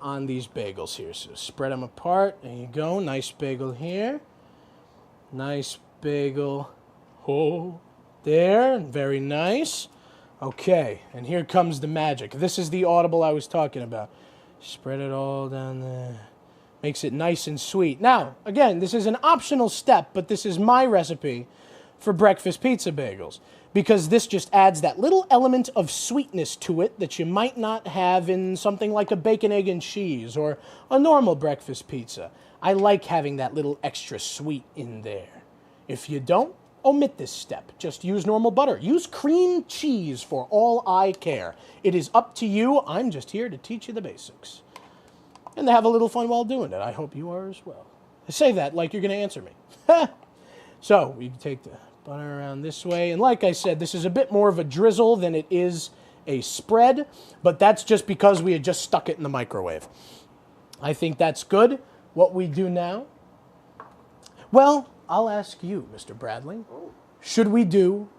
on these bagels here. So spread them apart. There you go. Nice bagel here. Nice bagel. Oh, there. Very nice. Okay, and here comes the magic. This is the audible I was talking about. Spread it all down there. Makes it nice and sweet. Now, again, this is an optional step, but this is my recipe for breakfast pizza bagels, because this just adds that little element of sweetness to it that you might not have in something like a bacon, egg, and cheese or a normal breakfast pizza. I like having that little extra sweet in there. If you don't, omit this step. Just use normal butter. Use cream cheese for all I care. It is up to you. I'm just here to teach you the basics. And to have a little fun while doing it. I hope you are as well. I say that like you're going to answer me. So, we take the butter around this way. And like I said, this is a bit more of a drizzle than it is a spread. But that's just because we had just stuck it in the microwave. I think that's good. What we do now? Well, I'll ask you, Mr. Bradley. Should we do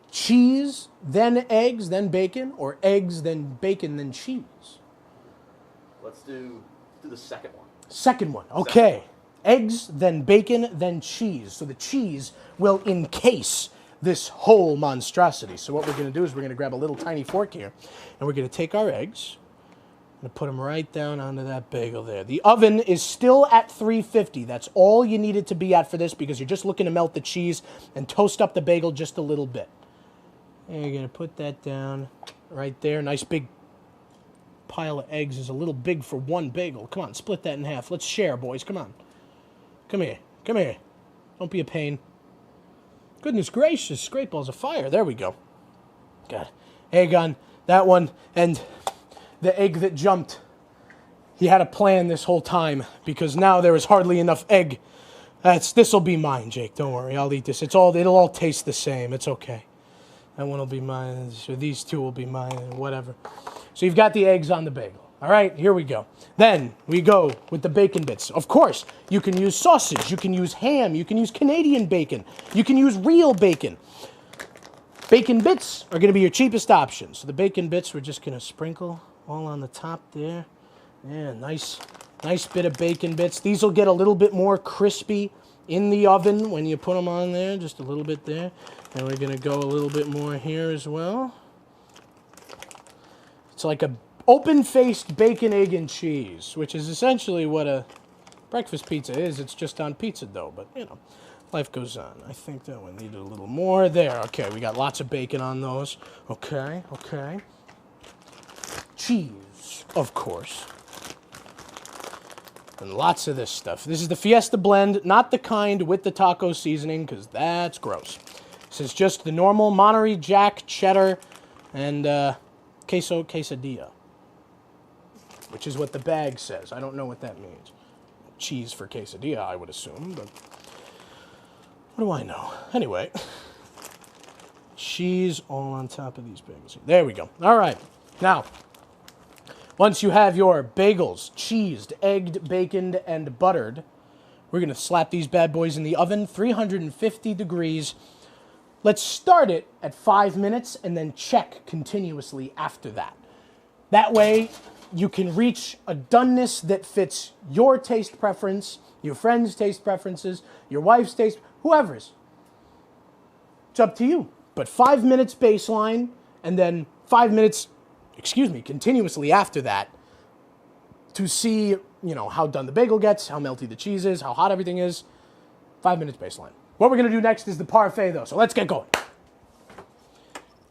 cheese, then eggs, then bacon, or eggs, then bacon, then cheese? Let's do the second one. Second one, okay. Eggs, then bacon, then cheese. So the cheese will encase this whole monstrosity. So what we're going to do is we're going to grab a little tiny fork here, and we're going to take our eggs and put them right down onto that bagel there. The oven is still at 350. That's all you need it to be at for this, because you're just looking to melt the cheese and toast up the bagel just a little bit. And you're going to put that down right there. Nice big pile of eggs is a little big for one bagel. Come on, split that in half. Let's share, boys. Come on. Come here. Come here. Don't be a pain. Goodness gracious. Great balls of fire. There we go. Got egg on that one. And the egg that jumped, he had a plan this whole time, because now there is hardly enough egg. This'll be mine, Jake. Don't worry. I'll eat this. It'll all taste the same. It's okay. That one will be mine. So these two will be mine. Whatever. So you've got the eggs on the bagel. All right, here we go. Then we go with the bacon bits. Of course, you can use sausage. You can use ham. You can use Canadian bacon. You can use real bacon. Bacon bits are going to be your cheapest option. So the bacon bits, we're just going to sprinkle all on the top there. Yeah, nice bit of bacon bits. These will get a little bit more crispy in the oven when you put them on there, just a little bit there. And we're going to go a little bit more here as well. It's like a open-faced bacon, egg, and cheese, which is essentially what a breakfast pizza is. It's just on pizza dough, but, you know, life goes on. I think that one needed a little more. There, okay, we got lots of bacon on those. Okay. Cheese, of course. And lots of this stuff. This is the Fiesta blend, not the kind with the taco seasoning, because that's gross. This is just the normal Monterey Jack, cheddar, and quesadilla, which is what the bag says. I don't know what that means. Cheese for quesadilla, I would assume, but what do I know? Anyway, cheese all on top of these bagels. There we go. All right. Now, once you have your bagels cheesed, egged, baconed, and buttered, we're going to slap these bad boys in the oven, 350 degrees. Let's start it at 5 minutes and then check continuously after that. That way, you can reach a doneness that fits your taste preference, your friend's taste preferences, your wife's taste, whoever's. It's up to you. But 5 minutes baseline, and then 5 minutes, continuously after that, to see, how done the bagel gets, how melty the cheese is, how hot everything is. 5 minutes baseline. What we're going to do next is the parfait, though, so let's get going.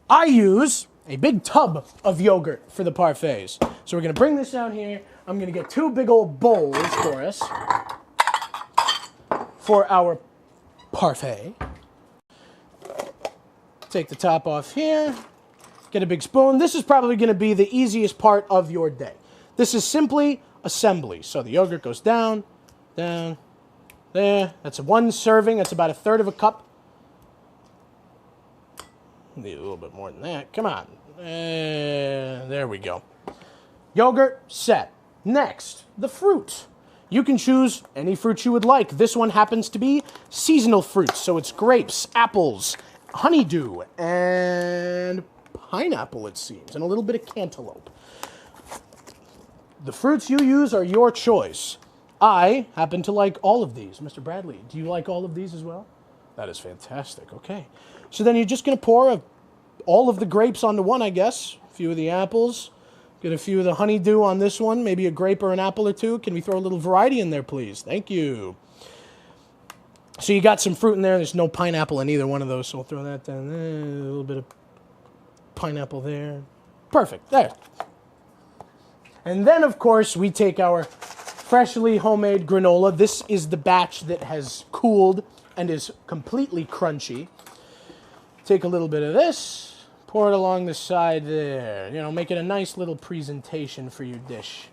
I use a big tub of yogurt for the parfaits. So we're going to bring this down here. I'm going to get 2 big old bowls for us for our parfait. Take the top off here. Get a big spoon. This is probably going to be the easiest part of your day. This is simply assembly. So the yogurt goes down, down, there. That's 1 serving. That's about 1/3 of a cup. Need a little bit more than that. Come on. There we go. Yogurt, set. Next, the fruit. You can choose any fruit you would like. This one happens to be seasonal fruits. So it's grapes, apples, honeydew, and pineapple, it seems, and a little bit of cantaloupe. The fruits you use are your choice. I happen to like all of these. Mr. Bradley, do you like all of these as well? That is fantastic. Okay. So then you're just going to pour all of the grapes onto one, I guess. A few of the apples. Get a few of the honeydew on this one. Maybe a grape or an apple or two. Can we throw a little variety in there, please? Thank you. So you got some fruit in there. There's no pineapple in either one of those, so we'll throw that down there. A little bit of pineapple there. Perfect. There. And then, of course, we take our freshly homemade granola. This is the batch that has cooled and is completely crunchy. Take a little bit of this, pour it along the side there. You know, make it a nice little presentation for your dish.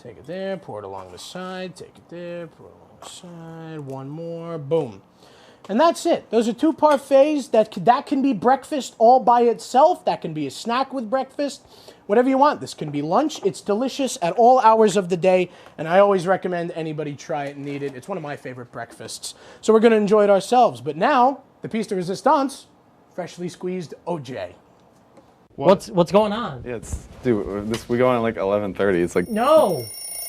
Take it there, pour it along the side, take it there, pour it along the side, one more, boom. And that's it. Those are 2 parfaits. That can be breakfast all by itself. That can be a snack with breakfast. Whatever you want. This can be lunch. It's delicious at all hours of the day, and I always recommend anybody try it and eat it. It's one of my favorite breakfasts. So we're going to enjoy it ourselves. But now, the piece de resistance, freshly squeezed OJ. What's going on? Yeah, dude, we go on at like 11:30. It's like, No.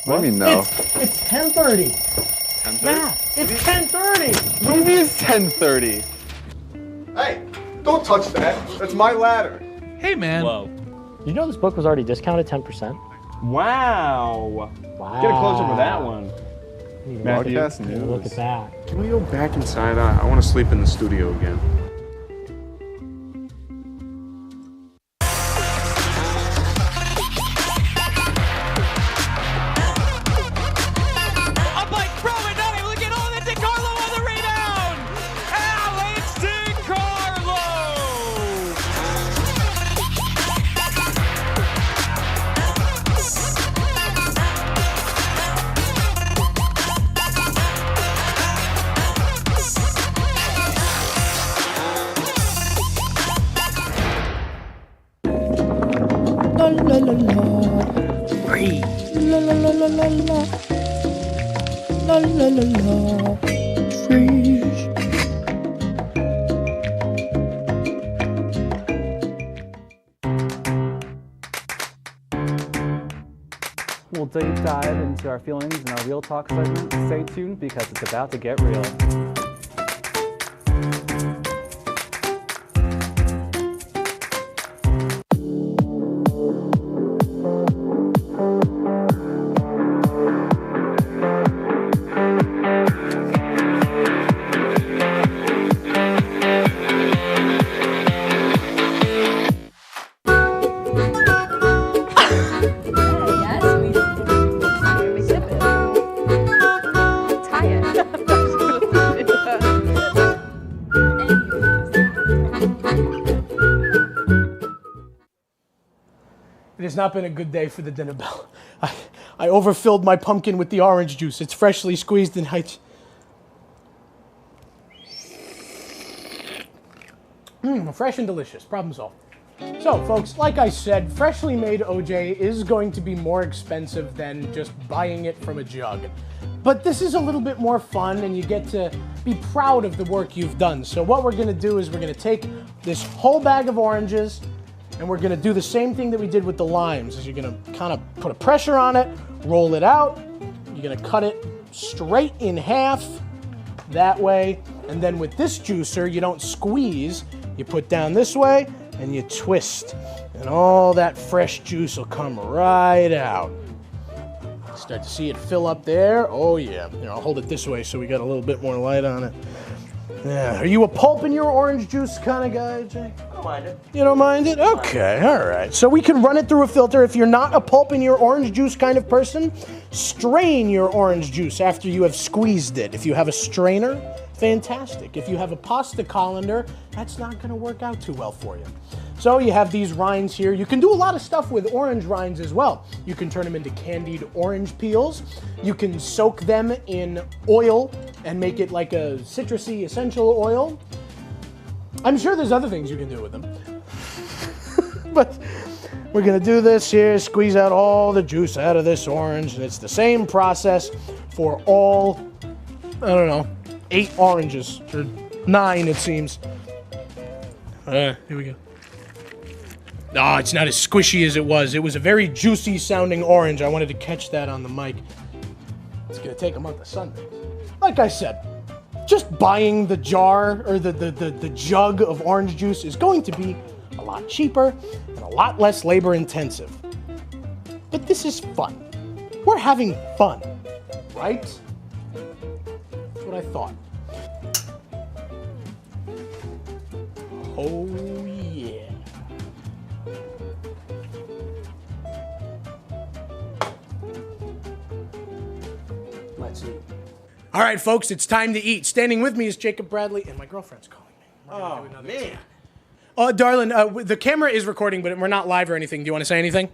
what do you mean no? It's 10:30. 10:30? Yeah, it's 10:30. What do you mean it's 10:30? Hey, don't touch that. That's my ladder. Hey, man. Whoa. Did you know this book was already discounted 10%? Wow. Wow. Get a close up of that one. Matthew, Broadcast look news. at that. Can we go back inside? I want to sleep in the studio again. Up like throwing it. Look at all that DeCarlo on the rebound. Alex DeCarlo. La la la la. Free. La la la la la la. La la la la. Freeze. We'll deep dive into our feelings in our Real Talk segment. Stay tuned because it's about to get real. Yes, we zip it. Tie it. It has not been a good day for the dinner bell. I overfilled my pumpkin with the orange juice. It's freshly squeezed and fresh and delicious. Problem solved. So, folks, like I said, freshly made OJ is going to be more expensive than just buying it from a jug. But this is a little bit more fun, and you get to be proud of the work you've done. So what we're going to do is we're going to take this whole bag of oranges, and we're going to do the same thing that we did with the limes. Is you're going to kind of put a pressure on it, roll it out. You're going to cut it straight in half that way. And then with this juicer, you don't squeeze. You put down this way, and you twist. And all that fresh juice will come right out. Start to see it fill up there. Oh, yeah. Here, I'll hold it this way so we got a little bit more light on it. Yeah. Are you a pulp in your orange juice kind of guy, Jay? I don't mind it. You don't mind it? Okay, all right. So we can run it through a filter. If you're not a pulp in your orange juice kind of person, strain your orange juice after you have squeezed it. If you have a strainer, fantastic. If you have a pasta colander, that's not going to work out too well for you. So you have these rinds here. You can do a lot of stuff with orange rinds as well. You can turn them into candied orange peels. You can soak them in oil and make it like a citrusy essential oil. I'm sure there's other things you can do with them. But we're gonna do this here, squeeze out all the juice out of this orange, and it's the same process for all, I don't know, 8 oranges, or 9 it seems. Here we go. Oh, it's not as squishy as it was. It was a very juicy sounding orange. I wanted to catch that on the mic. It's gonna take a month of Sundays. Like I said, just buying the jar or the jug of orange juice is going to be a lot cheaper and a lot less labor intensive. But this is fun. We're having fun, right? That's what I thought. Oh yeah. Let's eat. All right, folks, it's time to eat. Standing with me is Jacob Bradley, and my girlfr's calling me. Oh, man. Oh, darling, the camera is recording, but we're not live or anything. Do you want to say anything?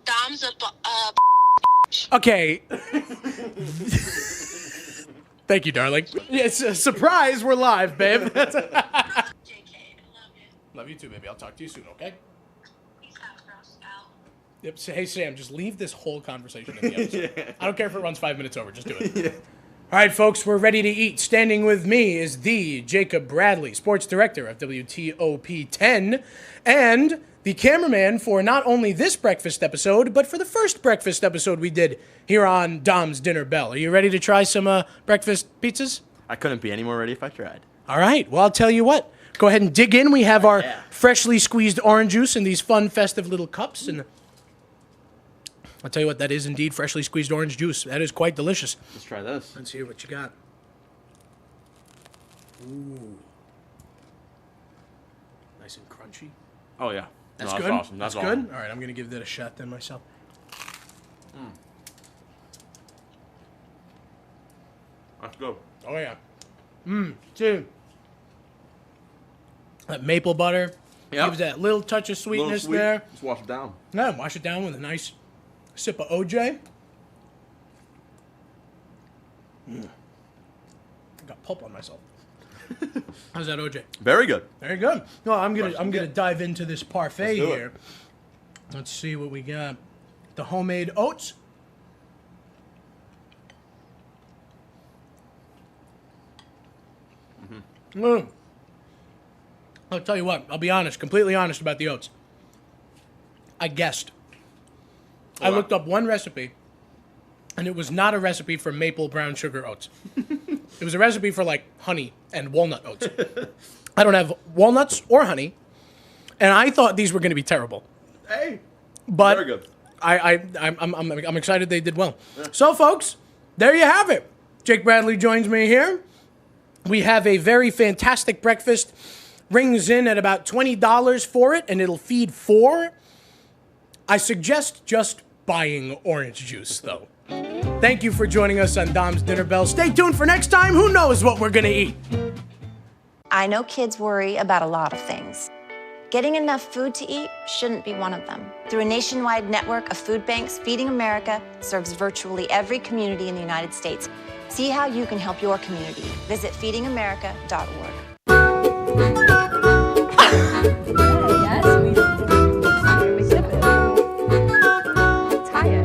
Dom's Okay. Thank you, darling. It's a surprise. We're live, babe. JK, I love you. Love you too, baby. I'll talk to you soon, okay? Peace out, girl scout. Yep. So, hey, Sam, just leave this whole conversation in the episode. I don't care if it runs 5 minutes over. Just do it. All right, folks, we're ready to eat. Standing with me is the Jacob Bradley, sports director of WTOP 10, and the cameraman for not only this breakfast episode, but for the first breakfast episode we did here on Dom's Dinner Bell. Are you ready to try some breakfast pizzas? I couldn't be any more ready if I tried. All right. Well, I'll tell you what. Go ahead and dig in. We have our freshly squeezed orange juice in these fun, festive little cups, and I'll tell you what, that is indeed freshly squeezed orange juice. That is quite delicious. Let's try this. Let's hear what you got. Ooh. Nice and crunchy. Oh, yeah. That's No, good? Awesome. That's good? awesome. All right, I'm going to give that a shot then myself. That's good. Oh, yeah. Dude. That maple butter gives that little touch of sweetness there. Just wash it down. Yeah, wash it down with a nice sip of OJ. I got pulp on myself. How's that OJ? Very good. Very good. No, I'm gonna dive into this parfait Let's do here. Let's see what we got. The homemade oats. I'll tell you what. I'll be honest, completely honest about the oats. I guessed. I looked up one recipe, and it was not a recipe for maple brown sugar oats. It was a recipe for like honey and walnut oats. I don't have walnuts or honey, and I thought these were going to be terrible. Hey. But Very good. I'm excited they did well. Yeah. So, folks, there you have it. Jake Bradley joins me here. We have a very fantastic breakfast. Rings in at about $20 for it, and it'll feed 4. I suggest just buying orange juice, though. Thank you for joining us on Dom's Dinner Bell. Stay tuned for next time. Who knows what we're going to eat? I know kids worry about a lot of things. Getting enough food to eat shouldn't be one of them. Through a nationwide network of food banks, Feeding America serves virtually every community in the United States. See how you can help your community. Visit feedingamerica.org. Yes, we sip it. Tie it.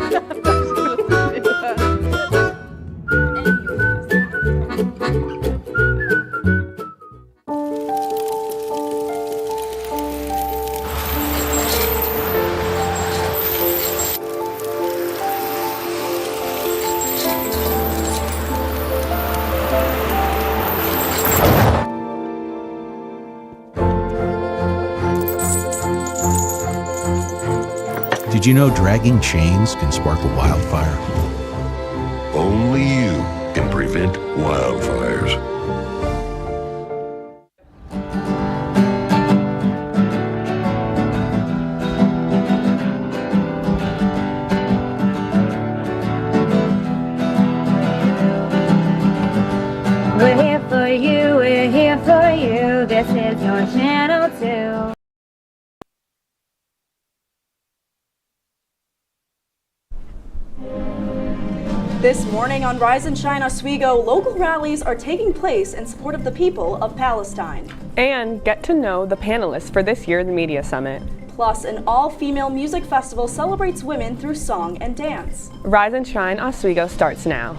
Did you know dragging chains can spark a wildfire? Only you can prevent wildfires. We're here for you, we're here for you. This is your channel too. This morning on Rise and Shine Oswego, local rallies are taking place in support of the people of Palestine. And get to know the panelists for this year's Media Summit. Plus, an all-female music festival celebrates women through song and dance. Rise and Shine Oswego starts now.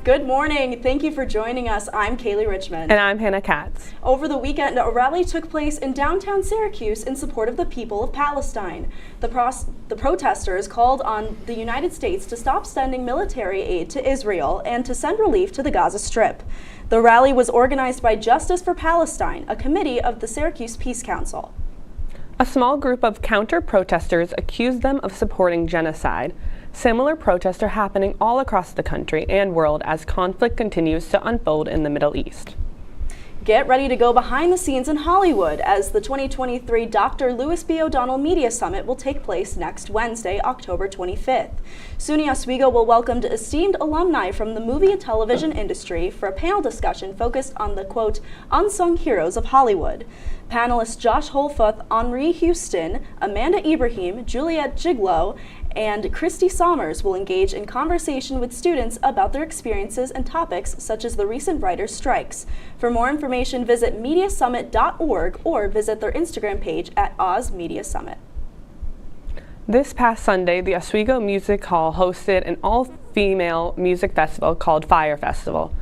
Good morning. Thank you for joining us. I'm Kaley Richmond. And I'm Hannah Katz. Over the weekend, a rally took place in downtown Syracuse in support of the people of Palestine. The protesters called on the United States to stop sending military aid to Israel and to send relief to the Gaza Strip. The rally was organized by Justice for Palestine, a committee of the Syracuse Peace Council. A small group of counter-protesters accused them of supporting genocide. Similar protests are happening all across the country and world as conflict continues to unfold in the Middle East. Get ready to go behind the scenes in Hollywood as the 2023 Dr. Louis B. O'Donnell Media Summit will take place next Wednesday, October 25th. SUNY Oswego will welcome esteemed alumni from the movie and television industry for a panel discussion focused on the, quote, unsung heroes of Hollywood. Panelists Josh Holfuth, Henri Houston, Amanda Ibrahim, Juliette Giglow, and Christy Sommers will engage in conversation with students about their experiences and topics such as the recent writers' strikes. For more information, visit mediasummit.org or visit their Instagram page at Oz Media Summit. This past Sunday, the Oswego Music Hall hosted an all-female music festival called Fire Festival.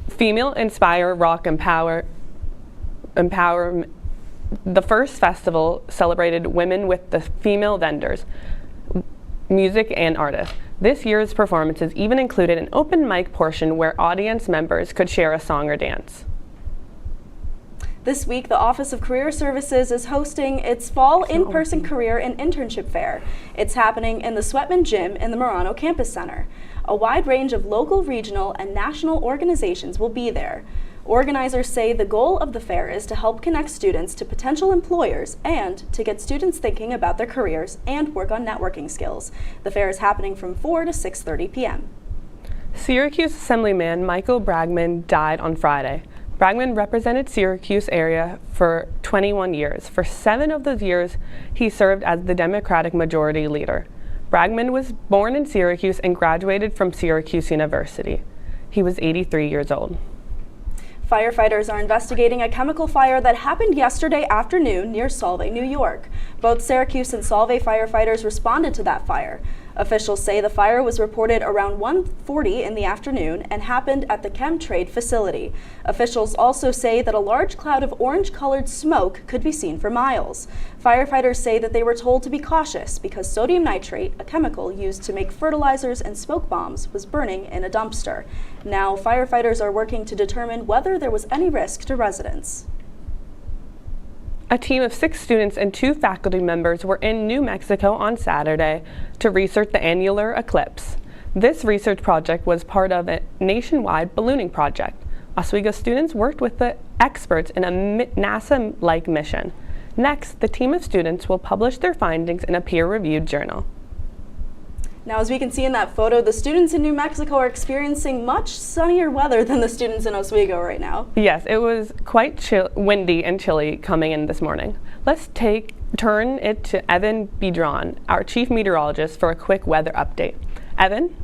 Female Inspire Rock Empower. The first festival celebrated women with the female vendors, music and artists. This year's performances even included an open mic portion where audience members could share a song or dance. This week, the Office of Career Services is hosting its fall in-person career and internship fair. It's happening in the Sweatman Gym in the Marano Campus Center. A wide range of local, regional, and national organizations will be there. Organizers say the goal of the fair is to help connect students to potential employers and to get students thinking about their careers and work on networking skills. The fair is happening from 4 to 6:30 p.m. Syracuse Assemblyman Michael Bragman died on Friday. Bragman represented Syracuse area for 21 years. For 7 of those years, he served as the Democratic Majority Leader. Bragman was born in Syracuse and graduated from Syracuse University. He was 83 years old. Firefighters are investigating a chemical fire that happened yesterday afternoon near Solvay, New York. Both Syracuse and Solvay firefighters responded to that fire. Officials say the fire was reported around 1:40 in the afternoon and happened at the Chemtrade facility. Officials also say that a large cloud of orange-colored smoke could be seen for miles. Firefighters say that they were told to be cautious because sodium nitrate, a chemical used to make fertilizers and smoke bombs, was burning in a dumpster. Now, firefighters are working to determine whether there was any risk to residents. A team of 6 students and 2 faculty members were in New Mexico on Saturday to research the annular eclipse. This research project was part of a nationwide ballooning project. Oswego students worked with the experts in a NASA-like mission. Next, the team of students will publish their findings in a peer-reviewed journal. Now, as we can see in that photo, the students in New Mexico are experiencing much sunnier weather than the students in Oswego right now. Yes, it was quite windy and chilly coming in this morning. Let's turn it to Evan Biedron, our chief meteorologist, for a quick weather update. Evan?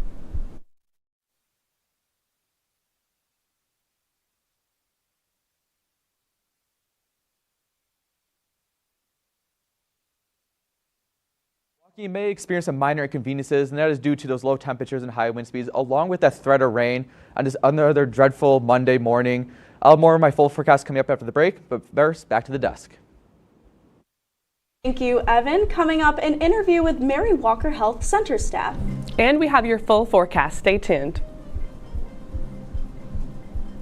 You may experience some minor inconveniences, and that is due to those low temperatures and high wind speeds, along with that threat of rain on this another dreadful Monday morning. I'll have more of my full forecast coming up after the break, but first, back to the desk. Thank you, Evan. Coming up, an interview with Mary Walker Health Center staff. And we have your full forecast. Stay tuned.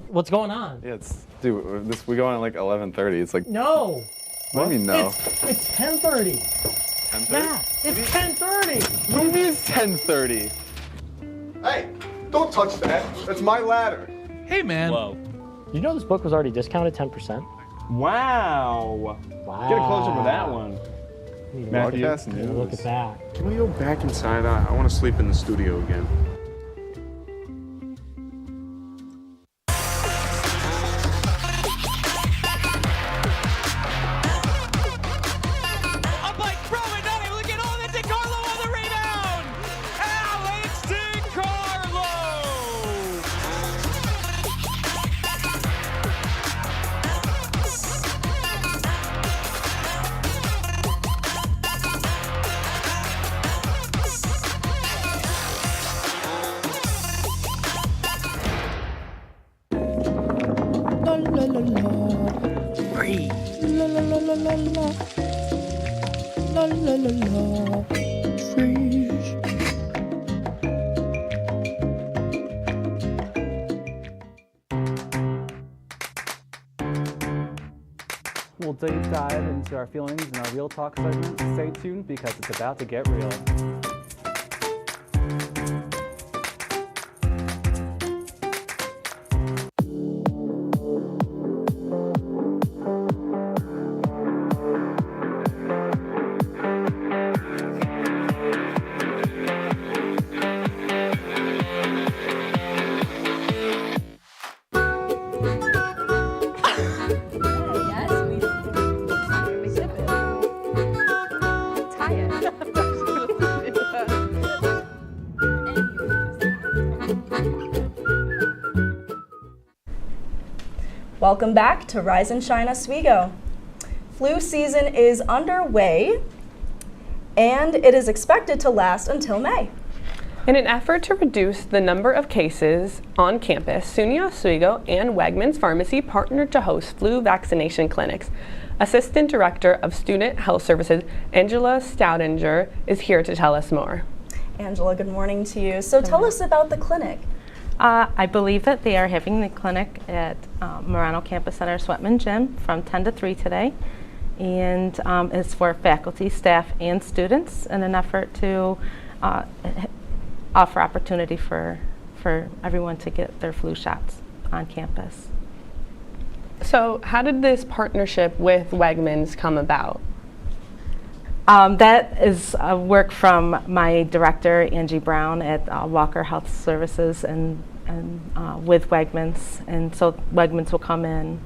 What's going on? Yeah, we go on at like 11:30. It's like, No. what do you mean no? It's 10:30. 10:30? Yeah, it's 10:30. What do you mean it's 10:30? Hey, don't touch that. That's my ladder. Hey, man. Whoa. You know this book was already discounted 10%? Wow. Get a closer to that one. Broadcast News. Look at that. Can we go back inside? I want to sleep in the studio again. la la la. Breathe. La la la la la la. La la la la. Freeze. We'll deep dive into our feelings in our Real Talk segment. Stay tuned because it's about to get real. Welcome back to Rise and Shine Oswego. Flu season is underway, and it is expected to last until May. In an effort to reduce the number of cases on campus, SUNY Oswego and Wegmans Pharmacy partnered to host flu vaccination clinics. Assistant Director of Student Health Services, Angela Stoudinger, is here to tell us more. Angela, good morning to you. So tell us about the clinic. I believe that they are having the clinic at Marano Campus Center Sweatman Gym from 10 to 3 today. And it's for faculty, staff, and students in an effort to offer opportunity for everyone to get their flu shots on campus. So how did this partnership with Wegmans come about? That is work from my director, Angie Brown, at Walker Health Services and with Wegmans. And so Wegmans will come in.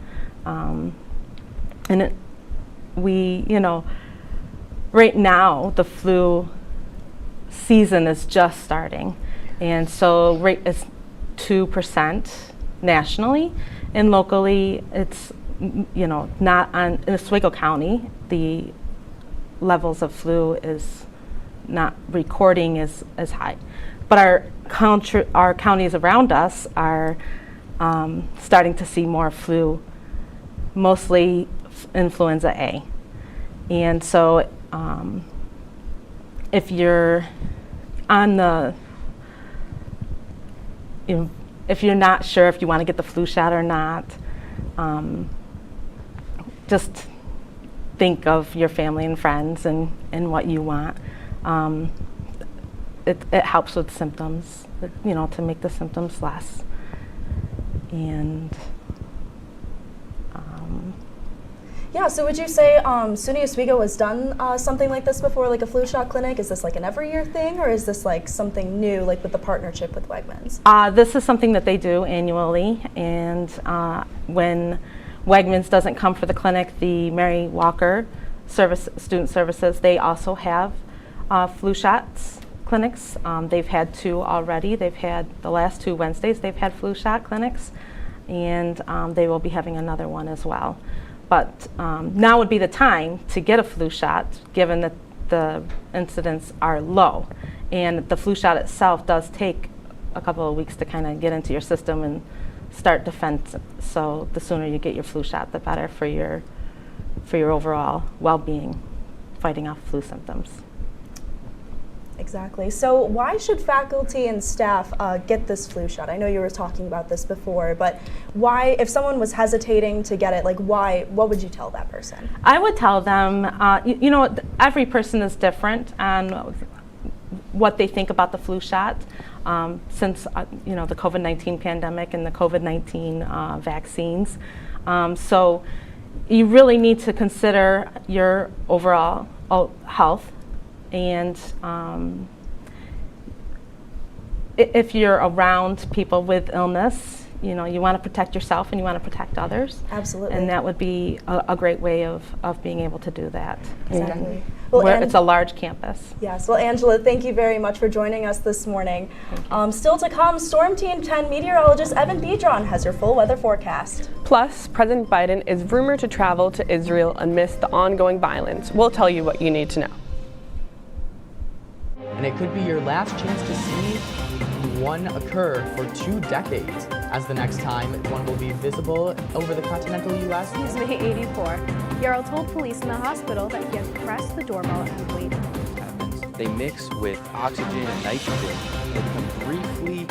Right now, the flu season is just starting. And so rate is 2% nationally. And locally, it's, not in Oswego County, the levels of flu is not recording as high. But our counties around us are starting to see more flu, mostly influenza A. And so if you're if you're not sure if you want to get the flu shot or not, just think of your family and friends and what you want. It helps with symptoms, to make the symptoms less. And yeah, so would you say SUNY Oswego has done something like this before, like a flu shot clinic? Is this like an every year thing, or is this like something new, like with the partnership with Wegmans? This is something that they do annually, and when Wegmans doesn't come for the clinic, the Mary Walker Student Services, they also have flu shots clinics. They've had 2 already. They've had the last 2 Wednesdays, they've had flu shot clinics, and they will be having another one as well. But now would be the time to get a flu shot, given that the incidents are low. And the flu shot itself does take a couple of weeks to kind of get into your system and start defense. So the sooner you get your flu shot, the better for your overall well-being, fighting off flu symptoms. Exactly. So why should faculty and staff get this flu shot? I know you were talking about this before, but why, if someone was hesitating to get it, why, what would you tell that person? I would tell them, every person is different on what they think about the flu shot. Since the COVID-19 pandemic and the COVID-19 vaccines. So you really need to consider your overall health, and if you're around people with illness, you want to protect yourself and you want to protect others. Absolutely. And that would be a great way of being able to do that. Exactly. Where it's a large campus. Yes. Well, Angela, thank you very much for joining us this morning. Still to come, Storm Team 10 meteorologist Evan Biedron has your full weather forecast. Plus, President Biden is rumored to travel to Israel amidst the ongoing violence. We'll tell you what you need to know. and it could be your last chance to see one occur for 2 decades, as the next time one will be visible over the continental U.S. He's May 84. Yarrow told police in the hospital that he had pressed the doorbell and waited. They mix with oxygen and nitrogen. They become briefly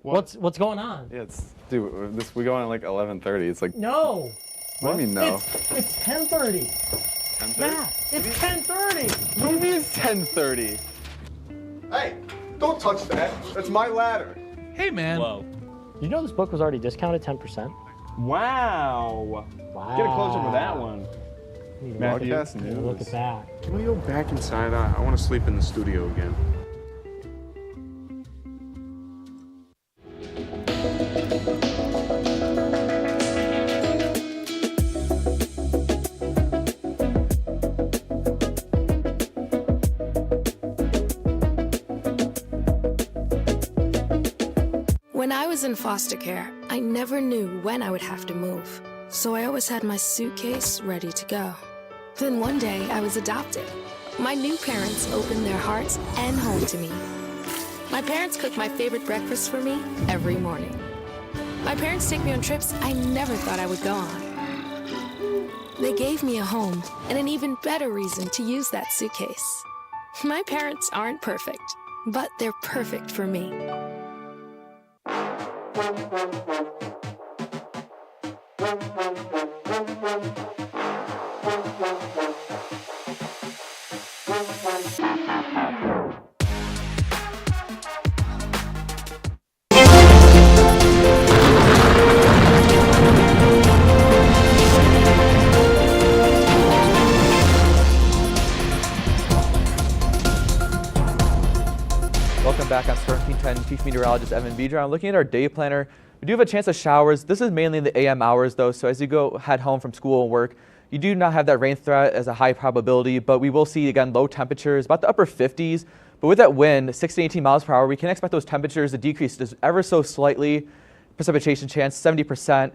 What's going on? Yeah, dude, we go on at like 11:30. It's like No. What do you mean no? It's 10:30. 10:30? Matt, it's 10:30. What do you mean it's 10:30? Hey, don't touch that. That's my ladder. Hey, man. Whoa. You know this book was already discounted 10%? Wow. Get a closer to that one. Matthew, Look at that. can we go back inside? I want to sleep in the studio again. When I was in foster care, I never knew when I would have to move, so I always had my suitcase ready to go. Then one day, I was adopted. My new parents opened their hearts and home to me. My parents cook my favorite breakfast for me every morning. My parents take me on trips I never thought I would go on. They gave me a home and an even better reason to use that suitcase. My parents aren't perfect, but they're perfect for me. Welcome back. I'm 1310 Chief Meteorologist Evan Biedron. Looking at our day planner, we do have a chance of showers. This is mainly in the AM hours though, so as you head home from school and work, you do not have that rain threat as a high probability, but we will see again low temperatures, about the upper 50s. But with that wind, 16 to 18 miles per hour, we can expect those temperatures to decrease just ever so slightly. Precipitation chance 70%.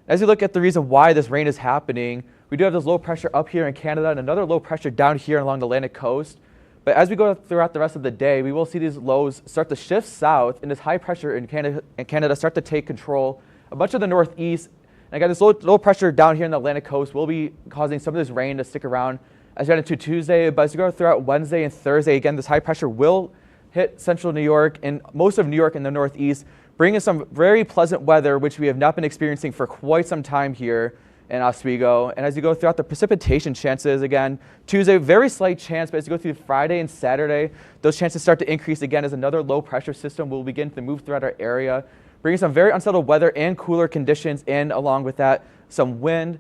As you look at the reason why this rain is happening, we do have this low pressure up here in Canada and another low pressure down here along the Atlantic coast. But as we go throughout the rest of the day, we will see these lows start to shift south and this high pressure in Canada start to take control a bunch of the northeast. And again, this low pressure down here in the Atlantic coast will be causing some of this rain to stick around as we head into Tuesday. But as we go throughout Wednesday and Thursday, again, this high pressure will hit central New York and most of New York in the northeast, bringing some very pleasant weather, which we have not been experiencing for quite some time here in Oswego. And as you go throughout the precipitation chances, again, Tuesday, very slight chance, but as you go through Friday and Saturday, those chances start to increase again as another low pressure system will begin to move throughout our area, bringing some very unsettled weather and cooler conditions in, along with that, some wind.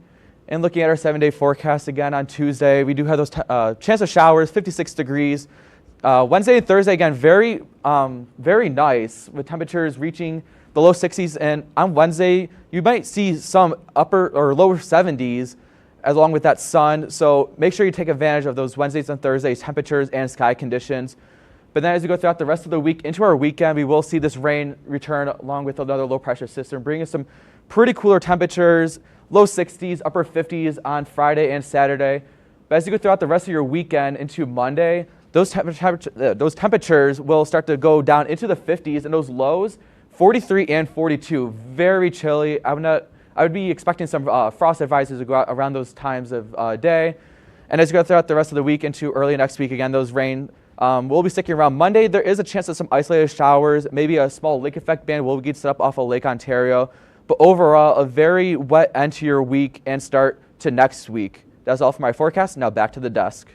And looking at our 7-day forecast again on Tuesday, we do have those chance of showers, 56 degrees. Wednesday and Thursday, again, very nice with temperatures reaching the low 60s. And on Wednesday, you might see some upper or lower 70s along with that sun. So make sure you take advantage of those Wednesdays and Thursdays temperatures and sky conditions. But then as you go throughout the rest of the week into our weekend, we will see this rain return along with another low pressure system, bringing some pretty cooler temperatures, low 60s, upper 50s on Friday and Saturday. But as you go throughout the rest of your weekend into Monday, those temperatures will start to go down into the 50s, and those lows, 43 and 42, very chilly. I would be expecting some frost advices to go out around those times of day. And as you go throughout the rest of the week into early next week, again, those rain will be sticking around. Monday, there is a chance of some isolated showers, maybe a small lake effect band will get set up off of Lake Ontario. But overall, a very wet end to your week and start to next week. That's all for my forecast. Now back to the desk.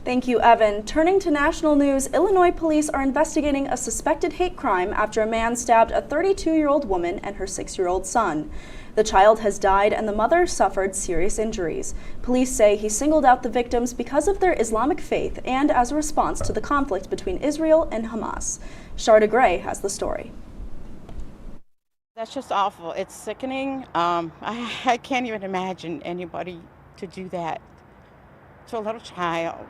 Thank you, Evan. Turning to national news, Illinois police are investigating a suspected hate crime after a man stabbed a 32-year-old woman and her 6-year-old son. The child has died and the mother suffered serious injuries. Police say he singled out the victims because of their Islamic faith and as a response to the conflict between Israel and Hamas. Sharda Gray has the story. That's just awful. It's sickening. I can't even imagine anybody to do that to a little child.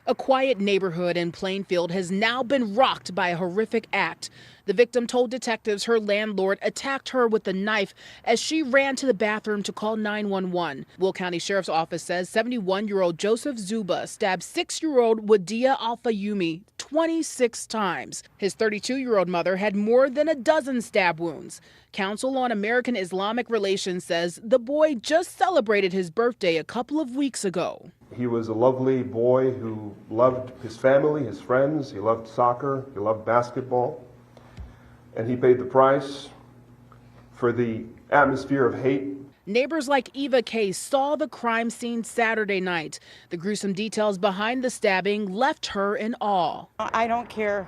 A quiet neighborhood in Plainfield has now been rocked by a horrific act. The victim told detectives her landlord attacked her with a knife as she ran to the bathroom to call 911. Will County Sheriff's Office says 71-year-old Joseph Zuba stabbed 6-year-old Wadia Alfayumi 26 times. His 32-year-old mother had more than a dozen stab wounds. Council on American Islamic Relations says the boy just celebrated his birthday a couple of weeks ago. He was a lovely boy who loved his family, his friends. He loved soccer. He loved basketball. And he paid the price for the atmosphere of hate. Neighbors like Eva Kay saw the crime scene Saturday night. The gruesome details behind the stabbing left her in awe. I don't care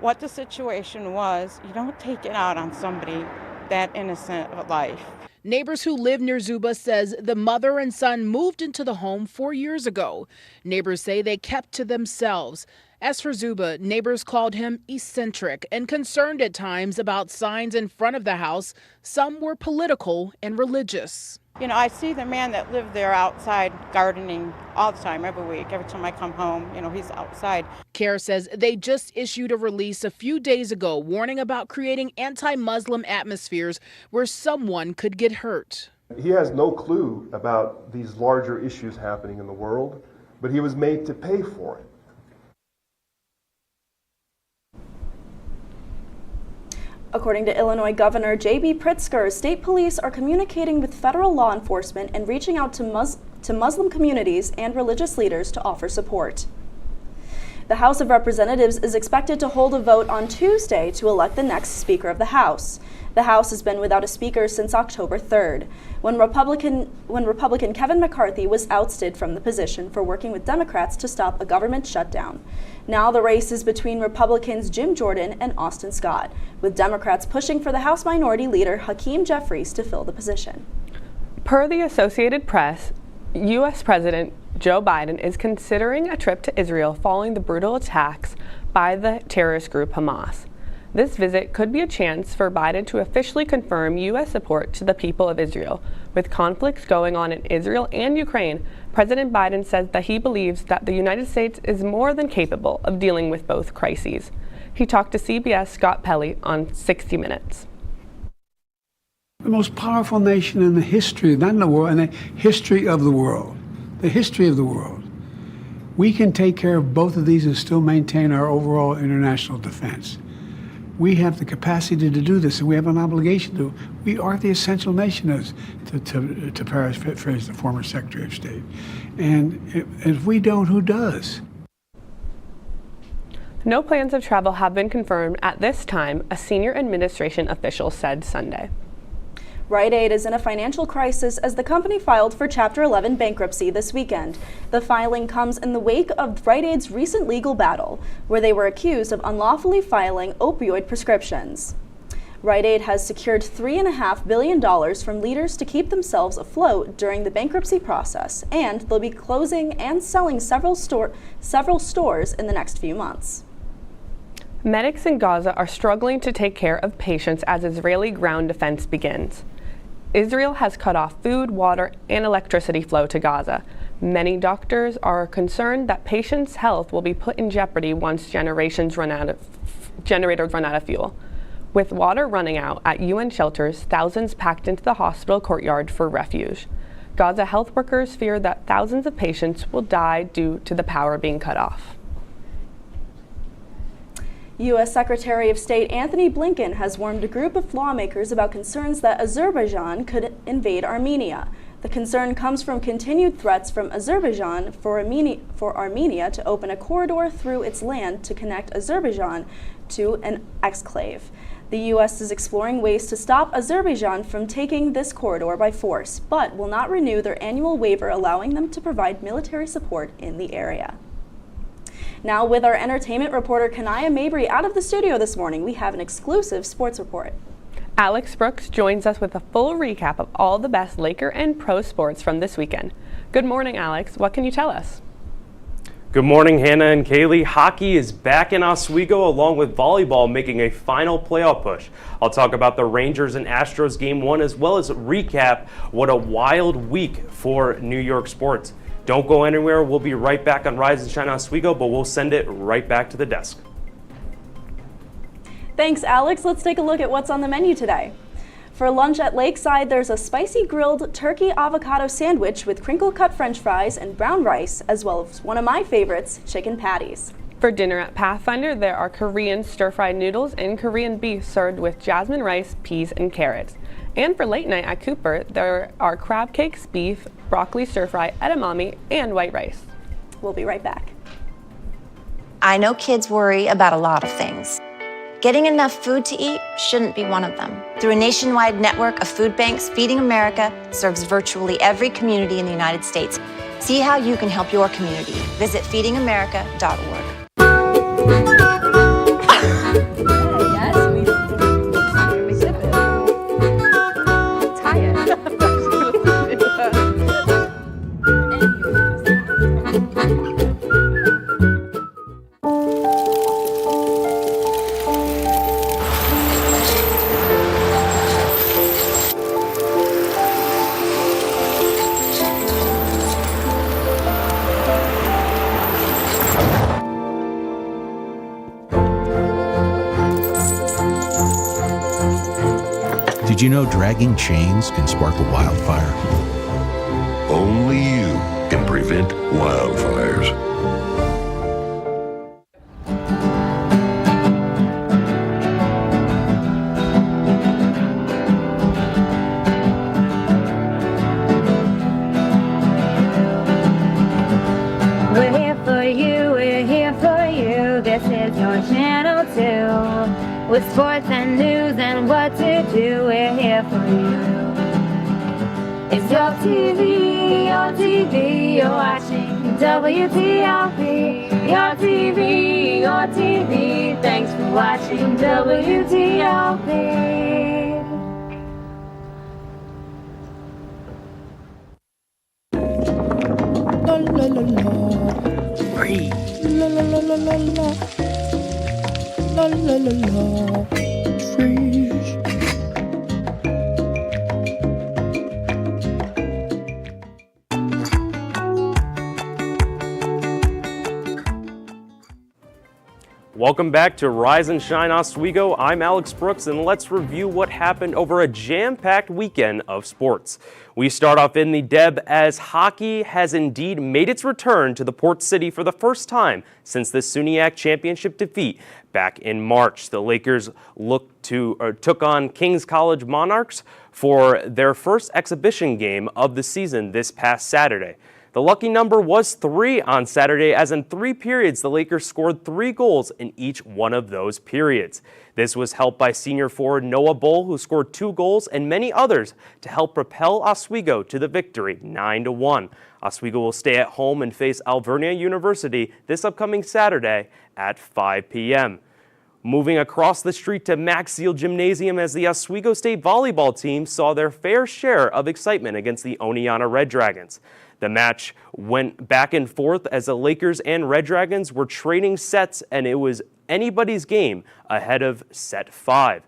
what the situation was. You don't take it out on somebody that innocent of life. Neighbors who live near Zuba says the mother and son moved into the home 4 years ago. Neighbors say they kept to themselves. As for Zuba, neighbors called him eccentric and concerned at times about signs in front of the house. Some were political and religious. You know, I see the man that lived there outside gardening all the time, every week. Every time I come home, you know, he's outside. CARE says they just issued a release a few days ago warning about creating anti-Muslim atmospheres where someone could get hurt. He has no clue about these larger issues happening in the world, but he was made to pay for it. According to Illinois Governor J.B. Pritzker, state police are communicating with federal law enforcement and reaching out to Muslim communities and religious leaders to offer support. The House of Representatives is expected to hold a vote on Tuesday to elect the next Speaker of the House. The House has been without a Speaker since October 3rd, when Republican Kevin McCarthy was ousted from the position for working with Democrats to stop a government shutdown. Now the race is between Republicans Jim Jordan and Austin Scott, with Democrats pushing for the House Minority Leader Hakeem Jeffries to fill the position. Per the Associated Press, U.S. President Joe Biden is considering a trip to Israel following the brutal attacks by the terrorist group Hamas. This visit could be a chance for Biden to officially confirm U.S. support to the people of Israel. With conflicts going on in Israel and Ukraine, President Biden says that he believes that the United States is more than capable of dealing with both crises. He talked to CBS Scott Pelley on 60 Minutes. The most powerful nation in the history, not in the world, in the history of the world. The history of the world. We can take care of both of these and still maintain our overall international defense. We have the capacity to do this, and we have an obligation to. We are the essential nation, as to paraphrase the former Secretary of State. And if we don't, who does? No plans of travel have been confirmed at this time, a senior administration official said Sunday. Rite Aid is in a financial crisis as the company filed for Chapter 11 bankruptcy this weekend. The filing comes in the wake of Rite Aid's recent legal battle, where they were accused of unlawfully filing opioid prescriptions. Rite Aid has secured $3.5 billion from leaders to keep themselves afloat during the bankruptcy process, and they'll be closing and selling several stores in the next few months. Medics in Gaza are struggling to take care of patients as Israeli ground defense begins. Israel has cut off food, water, and electricity flow to Gaza. Many doctors are concerned that patients' health will be put in jeopardy once generators run out of fuel. With water running out at UN shelters, thousands packed into the hospital courtyard for refuge. Gaza health workers fear that thousands of patients will die due to the power being cut off. U.S. Secretary of State Anthony Blinken has warned a group of lawmakers about concerns that Azerbaijan could invade Armenia. The concern comes from continued threats from Azerbaijan for Armenia to open a corridor through its land to connect Azerbaijan to an exclave. The U.S. is exploring ways to stop Azerbaijan from taking this corridor by force, but will not renew their annual waiver allowing them to provide military support in the area. Now, with our entertainment reporter Kanaya Mabry out of the studio this morning, we have an exclusive sports report. Alex Brooks joins us with a full recap of all the best Laker and pro sports from this weekend. Good morning, Alex. What can you tell us? Good morning, Hannah and Kaylee. Hockey is back in Oswego along with volleyball making a final playoff push. I'll talk about the Rangers and Astros Game 1 as well as recap what a wild week for New York sports. Don't go anywhere. We'll be right back on Rise and Shine Oswego, but we'll send it right back to the desk. Thanks, Alex. Let's take a look at what's on the menu today. For lunch at Lakeside, there's a spicy grilled turkey avocado sandwich with crinkle-cut french fries and brown rice, as well as one of my favorites, chicken patties. For dinner at Pathfinder, there are Korean stir-fried noodles and Korean beef served with jasmine rice, peas, and carrots. And for late night at Cooper, there are crab cakes, beef, broccoli stir-fry, edamame, and white rice. We'll be right back. I know kids worry about a lot of things. Getting enough food to eat shouldn't be one of them. Through a nationwide network of food banks, Feeding America serves virtually every community in the United States. See how you can help your community. Visit feedingamerica.org. Did you know dragging chains can spark a wildfire? Only you can prevent wildfires. We're here for you, we're here for you. This is your channel 2. With sports and news and what to do, we're here for you. It's your TV, you're watching WTLP. Your TV, thanks for watching WTLP. La la la la. Free. La la la la la la. La la la la. Freeze. Welcome back to Rise and Shine Oswego. I'm Alex Brooks, and let's review what happened over a jam-packed weekend of sports. We start off in the Deb as hockey has indeed made its return to the Port City for the first time since the SUNYAC championship defeat back in March. The Lakers took on King's College Monarchs for their first exhibition game of the season this past Saturday. The lucky number was 3 on Saturday, as in 3 periods the Lakers scored 3 goals in each one of those periods. This was helped by senior forward Noah Bull, who scored 2 goals, and many others to help propel Oswego to the victory 9-1. Oswego will stay at home and face Alvernia University this upcoming Saturday at 5 p.m. Moving across the street to Max Seal Gymnasium, as the Oswego State volleyball team saw their fair share of excitement against the Oneonta Red Dragons. The match went back and forth as the Lakers and Red Dragons were trading sets, and it was anybody's game ahead of set 5.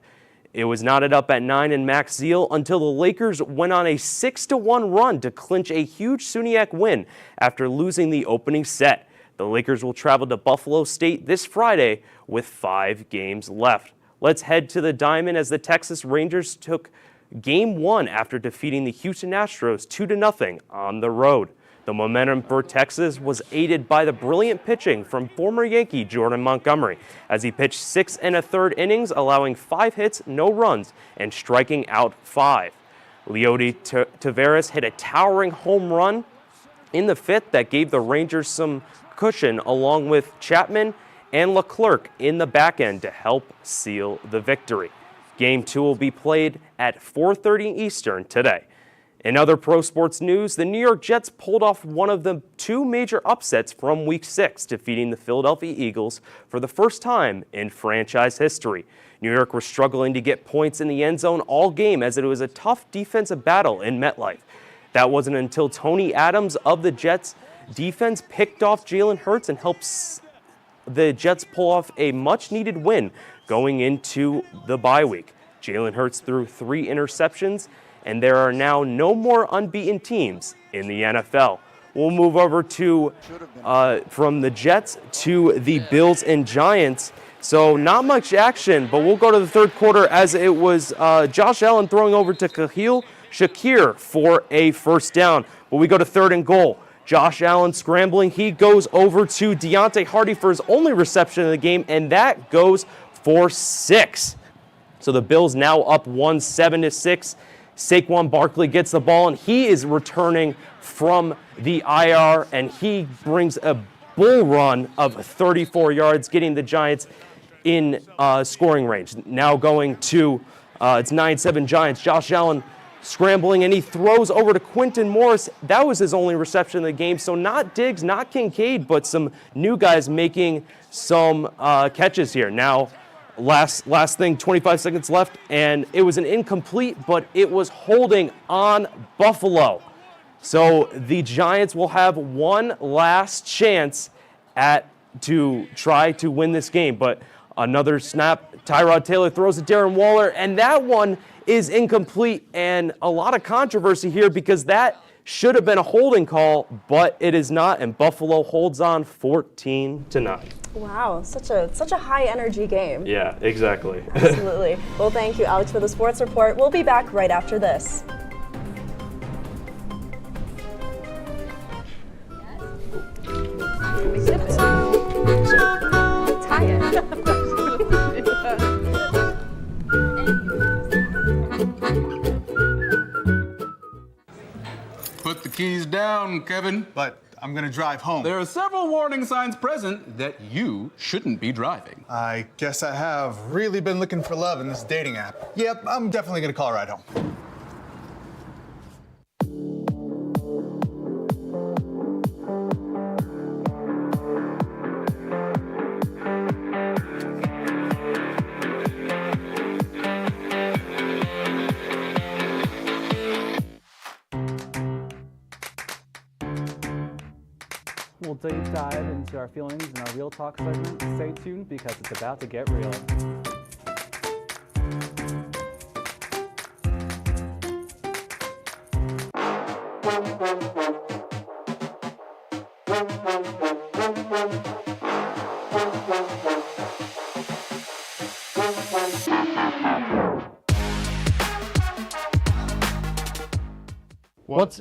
It was knotted up at 9 in Max Seal until the Lakers went on a 6-1 run to clinch a huge SUNYAC win after losing the opening set. The Lakers will travel to Buffalo State this Friday with 5 games left. Let's head to the Diamond as the Texas Rangers took Game 1 after defeating the Houston Astros 2-0 on the road. The momentum for Texas was aided by the brilliant pitching from former Yankee Jordan Montgomery, as he pitched 6 1/3 innings, allowing 5 hits, no runs, and striking out 5. Leody Taveras hit a towering home run in the 5th that gave the Rangers some cushion, along with Chapman and Leclerc in the back end to help seal the victory. Game 2 will be played at 4:30 Eastern today. In other pro sports news, the New York Jets pulled off one of the 2 major upsets from Week 6, defeating the Philadelphia Eagles for the first time in franchise history. New York was struggling to get points in the end zone all game, as it was a tough defensive battle in MetLife. That wasn't until Tony Adams of the Jets defense picked off Jalen Hurts and helped the Jets pull off a much-needed win going into the bye week. Jalen Hurts threw 3 interceptions, and there are now no more unbeaten teams in the NFL. we'll move over to from the Jets to the Bills and Giants. So not much action, but we'll go to the third quarter as it was Josh Allen throwing over to Kahil Shakir for a first down. But we go to third and goal. Josh Allen scrambling. He goes over to Deontay Hardy for his only reception of the game, and that goes for 6. So the Bills now up 7-6. Saquon Barkley gets the ball, and he is returning from the IR, and he brings a bull run of 34 yards, getting the Giants in scoring range. Now going to, it's 9-7 Giants. Josh Allen scrambling, and he throws over to Quinton Morris. That was his only reception of the game. So not Diggs, not Kincaid, but some new guys making some catches here. Now, last thing, 25 seconds left, and it was an incomplete, but it was holding on Buffalo. So the Giants will have one last chance to try to win this game. But another snap, Tyrod Taylor throws to Darren Waller, and that one is incomplete, and a lot of controversy here because that should have been a holding call, but it is not, and Buffalo holds on 14-9. Wow, such a high energy game. Yeah, exactly. Absolutely. Well, thank you, Alex, for the sports report. We'll be back right after this. Put the keys down, Kevin. But I'm gonna drive home. There are several warning signs present that you shouldn't be driving. I guess I have really been looking for love in this dating app. Yep, I'm definitely gonna call a ride home. We'll deep dive into our feelings in our Real Talk segment. Stay tuned because it's about to get real.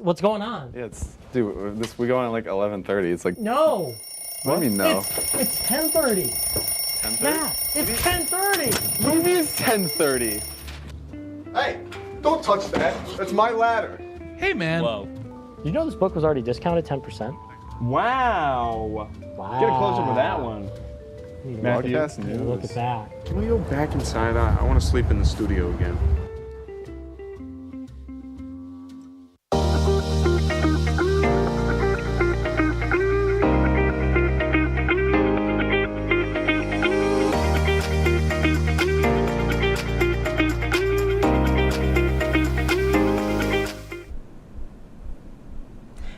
What's going on? Yeah, we go on at like 11:30. It's like No. What do you mean no? It's 10:30. 10:30? Yeah, it's 10:30. Movie is 10:30. Hey, don't touch that. That's my ladder. Hey, man. Whoa. You know this book was already discounted 10%? Wow. Get a closer with that one. Matthew, Look at that. Can we go back inside? I want to sleep in the studio again.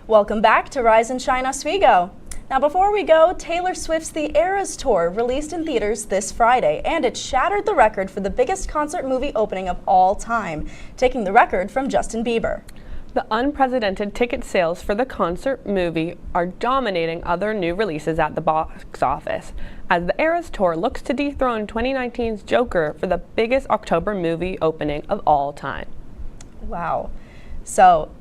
Welcome back to Rise and Shine Oswego. Now before we go, Taylor Swift's The Eras Tour released in theaters this Friday, and it shattered the record for the biggest concert movie opening of all time, taking the record from Justin Bieber. The unprecedented ticket sales for the concert movie are dominating other new releases at the box office, as the Eras Tour looks to dethrone 2019's Joker for the biggest October movie opening of all time. Wow. So,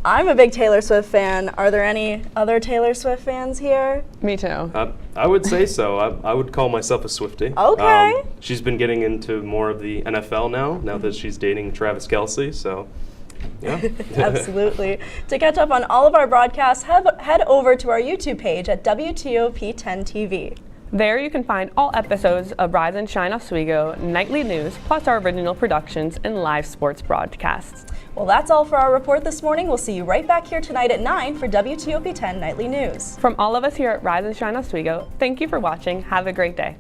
I'm a big Taylor Swift fan. Are there any other Taylor Swift fans here? Me too. I would say so. I would call myself a Swiftie. Okay. She's been getting into more of the NFL now that she's dating Travis Kelce, so yeah. Absolutely. To catch up on all of our broadcasts, head over to our YouTube page at WTOP10 TV. There you can find all episodes of Rise and Shine Oswego, nightly news, plus our original productions and live sports broadcasts. Well, that's all for our report this morning. We'll see you right back here tonight at 9 for WTOP 10 Nightly News. From all of us here at Rise and Shine Oswego, thank you for watching. Have a great day.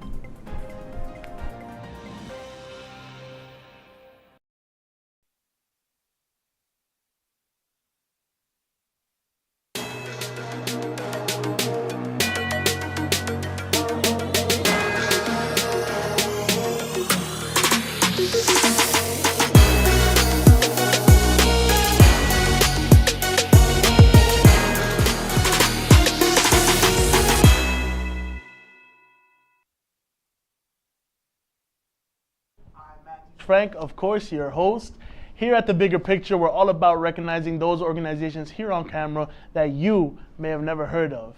Frank, of course, your host. Here at The Bigger Picture, we're all about recognizing those organizations here on camera that you may have never heard of.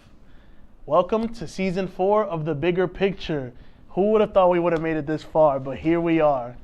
Welcome to Season 4 of The Bigger Picture. Who would have thought we would have made it this far, but here we are.